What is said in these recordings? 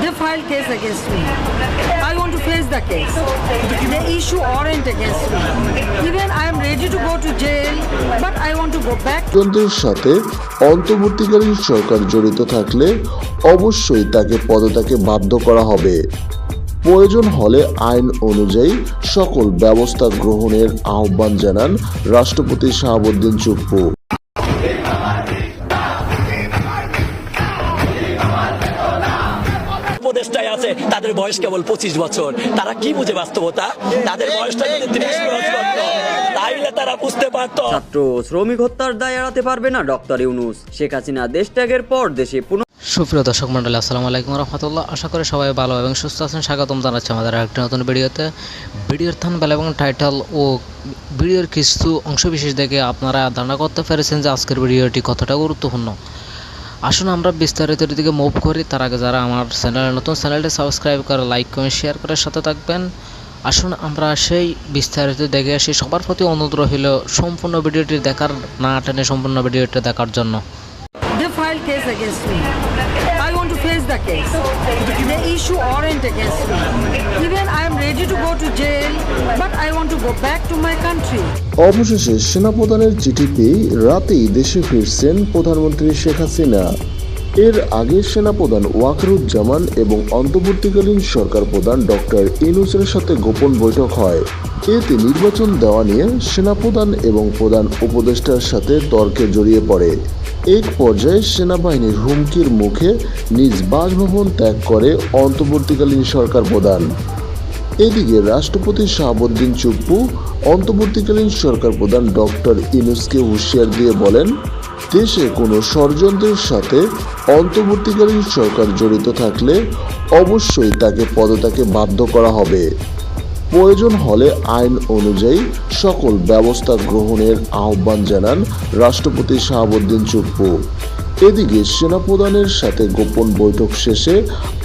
They filed case against me. I want to face the case. They issue warrant against me. Even I am ready to go to jail, but I want to go back. তদন্তের সাথে অন্তর্বর্তীকালীন সরকার জড়িত থাকলে অবশ্যই তাকে পদত্যাগে বাধ্য করা হবে। প্রয়োজন হলে আইন অনুযায়ী সকল ব্যবস্থা গ্রহণের আহ্বান জানান রাষ্ট্রপতি শাহাবুদ্দিন চুপ্পু। উপদেষ্টায় আছে তাদের বয়স কেবল 25 বছর, তারা কি বুঝে বাস্তবতা? তাদের বয়সটা যদি 30 বছর হতো তাইলে তারা বুঝতে পারতো। ছাত্র শ্রমিক হত্যার দায় এড়াতে পারবে না ডক্টর ইউনূস। শেখ হাসিনা দেশ ত্যাগের পর দেশে সুপ্রিয় দর্শক মন্ডলী, আসসালামু আলাইকুম রহমতুল্লাহ। আশা করি সবাই ভালো এবং সুস্থ আছেন। স্বাগতম জানাচ্ছি আমাদের একটি নতুন ভিডিওতে। ভিডিওর থাম্বনেল এবং টাইটেল ও ভিডিওর কিছু অংশবিশেষ দেখে আপনারা ধারণা করতে পেরেছেন যে আজকের ভিডিওটি কতটা গুরুত্বপূর্ণ। আসুন আমরা বিস্তারিতের দিকে মুভ করি। তার আগে যারা আমার চ্যানেলে নতুন, চ্যানেলটি সাবস্ক্রাইব করে লাইক কমেন্ট শেয়ার করে সাথে থাকবেন। আসুন আমরা সেই বিস্তারিত দেখে আসি। সবার প্রতি অনুরোধ রইল সম্পূর্ণ ভিডিওটি দেখার, না টেনে সম্পূর্ণ ভিডিওটি দেখার জন্য। They filed case against me. I want to face the case. They issue warrant against me. Even I am ready to go to jail, but I want to go back to my country. অবশেষে সেনাপ্রধানের চিঠি পেয়ে রাতেই দেশে ফিরছেন প্রধানমন্ত্রী শেখ হাসিনা। এর আগে সেনাপ্রধান ওয়াকারুজ্জামান এবং অন্তর্বর্তীকালীন সরকার প্রধান ডক্টর ইউনূসের সাথে গোপন বৈঠক হয়। এতে নির্বাচন দেওয়া নিয়ে সেনাপ্রধান এবং প্রধান উপদেষ্টার সাথে তর্কে জড়িয়ে পড়ে। এক পর্যায়ে সেনাবাহিনীর হুমকির মুখে নিজ বাসভবন ত্যাগ করে অন্তর্বর্তীকালীন সরকার প্রধান। এদিকে রাষ্ট্রপতি শাহাবুদ্দিন চুপ্পু অন্তর্বর্তীকালীন সরকার প্রধান ডক্টর ইউনূসকে হুঁশিয়ার দিয়ে বলেন, দেশে কোনো ষড়যন্ত্রের সাথে অন্তর্বর্তীকালীন সরকার জড়িত থাকলে অবশ্যই তাকে পদত্যাগে বাধ্য করা হবে। প্রয়োজন হলে আইন অনুযায়ী সকল ব্যবস্থা গ্রহণের আহ্বান জানান রাষ্ট্রপতি শাহাবুদ্দিন চুপ্পু। এদিকে সেনাপ্রধানের সাথে গোপন বৈঠক শেষে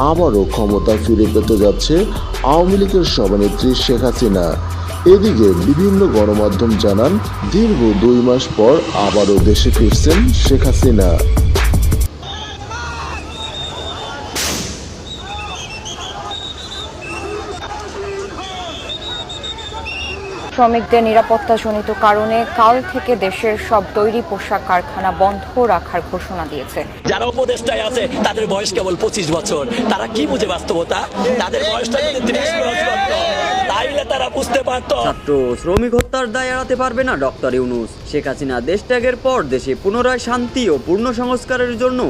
আবারও ক্ষমতা ফিরে পেতে যাচ্ছে আওয়ামী লীগের সভানেত্রী শেখ হাসিনা। এদিকে বিভিন্ন গণমাধ্যম জানান, দীর্ঘ 2 মাস পর আবারও দেশে ফিরছেন শেখ হাসিনা। শ্রমিকদের নিরাপত্তাজনিত কারণে কাল থেকে দেশের সব তৈরি পোশাক কারখানা বন্ধ রাখার ঘোষণা দিয়েছে। যারা উপদেষ্টায় আছে তাদের বয়স কেবল 25 বছর, তারা কি বুঝে বাস্তবতা? তাদের বয়সটা যদি 30 বছর হতো তাইলে তারা বুঝতে পারতো। ছাত্র শ্রমিক হত্যার দায় এড়াতে পারবে না ডক্টর ইউনূস। শেখ হাসিনা দেশ ত্যাগের পর দেশে পুনরায় শান্তি ও পূর্ণ সংস্কারের জন্য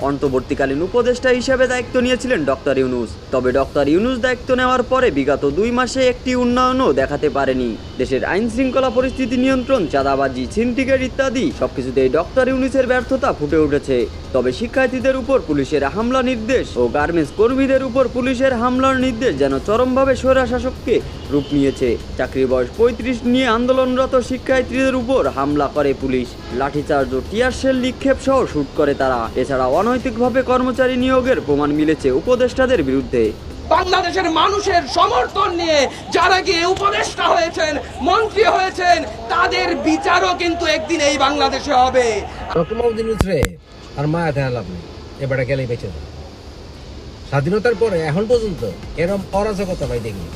অন্তর্বর্তীকালীন উপদেষ্টা হিসেবে দায়িত্ব নিয়েছিলেন ডক্টর ইউনূস। তবে ডক্টর ইউনূস দায়িত্ব নেওয়ার পরে বিগত 2 মাসে একটি উন্নয়নও দেখাতে পারেনি। দেশের আইন শৃঙ্খলা পরিস্থিতি নিয়ন্ত্রণ, চাঁদাবাজি, ছিনতাই ইত্যাদি সবকিছুতেই ডক্টর ইউনূসের ব্যর্থতা ফুটে উঠেছে। তবে শিক্ষার্থীদের উপর পুলিশের হামলা নির্দেশ ও গার্মেন্টস কর্মীদের উপর পুলিশের হামলার নির্দেশ যেন চরমভাবে স্বৈরশাসককে রূপ নিয়েছে। চাকরির বয়স 35 নিয়ে আন্দোলনরত শিক্ষার্থীদের উপর হামলা করে পুলিশ। লাঠিচার্জ ও টিয়ার শেল নিক্ষেপ সহ শুট করে তারা। এছাড়া অনৈতিকভাবে কর্মচারী নিয়োগের প্রমাণ মিলেছে উপদেষ্টাদের বিরুদ্ধে। বাংলাদেশের মানুষের সমর্থন নিয়ে যারা গিয়ে উপদেষ্টা হয়েছেন, মন্ত্রী হয়েছেন, তাদের বিচারও কিন্তু একদিন এই বাংলাদেশে হবে। আর মায়া দেয়া লাভ নেই, এবারে গেলেই বেঁচে যাবে। স্বাধীনতার পরে এখন পর্যন্ত এরকম অরাজকতা ভাই দেখিনি।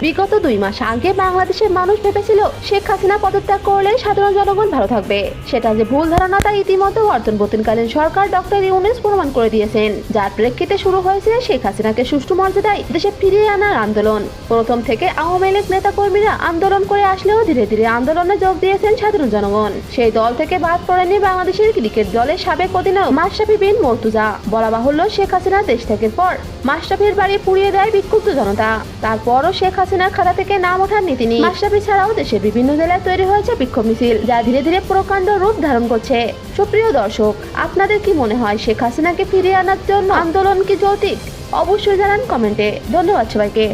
বিগত 2 মাস আগে বাংলাদেশের মানুষ ভেবেছিল শেখ হাসিনা পদত্যাগ করলে সাধারণ জনগণ ভালো থাকবে। সেটা যে ভুল ধারণা তা ইতিমধ্যে অন্তর্বর্তীকালীন সরকার ডক্টর ইউনূস প্রমাণ করে দিয়েছেন, যার প্রেক্ষিতে শুরু হয়েছে শেখ হাসিনাকে সুষ্ঠু মর্যাদায় দেশে ফিরিয়ে আনার আন্দোলন। প্রথম থেকে আওয়ামী লীগ নেতাকর্মীরা আন্দোলন করে আসলেও ধীরে ধীরে আন্দোলনে যোগ দিয়েছেন সাধারণ জনগণ। সেই দল থেকে বাদ পড়েনি বাংলাদেশের ক্রিকেট দলের সাবেক অধিনায়ক মাশরাফি বিন মুর্তজা। বলা বাহুল্য, শেখ হাসিনা দেশ ত্যাগের পর মাশরাফির বাড়ি পুড়িয়ে দেয় বিক্ষুব্ধ জনতা। তারপরও শেখ হাসিনা হাসিনার খাতা থেকে নাম ওঠার নীতি নেই। মাশরাফি ছাড়াও দেশের বিভিন্ন জেলায় তৈরি হয়েছে বিক্ষোভ মিছিল, যা ধীরে ধীরে প্রকাণ্ড রূপ ধারণ করছে। সুপ্রিয় দর্শক, আপনাদের কি মনে হয় শেখ হাসিনাকে ফিরিয়ে আনার জন্য আন্দোলন কি যৌক্তিক? অবশ্যই জানান কমেন্টে। ধন্যবাদ সবাইকে।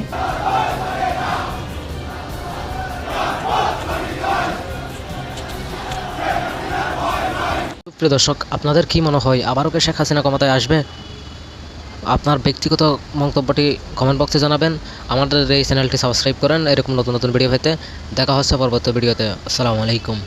প্রিয় দর্শক, আপনাদের কি মনে হয় আবারও কি শেখ হাসিনা ক্ষমতায় আসবে? আপনার ব্যক্তিগত মন্তব্যটি কমেন্ট বক্সে জানাবেন। আমাদের এই চ্যানেলটি সাবস্ক্রাইব করেন এরকম নতুন নতুন ভিডিও পেতে। দেখা হচ্ছে পরবর্তী ভিডিওতে। আসসালামু আলাইকুম।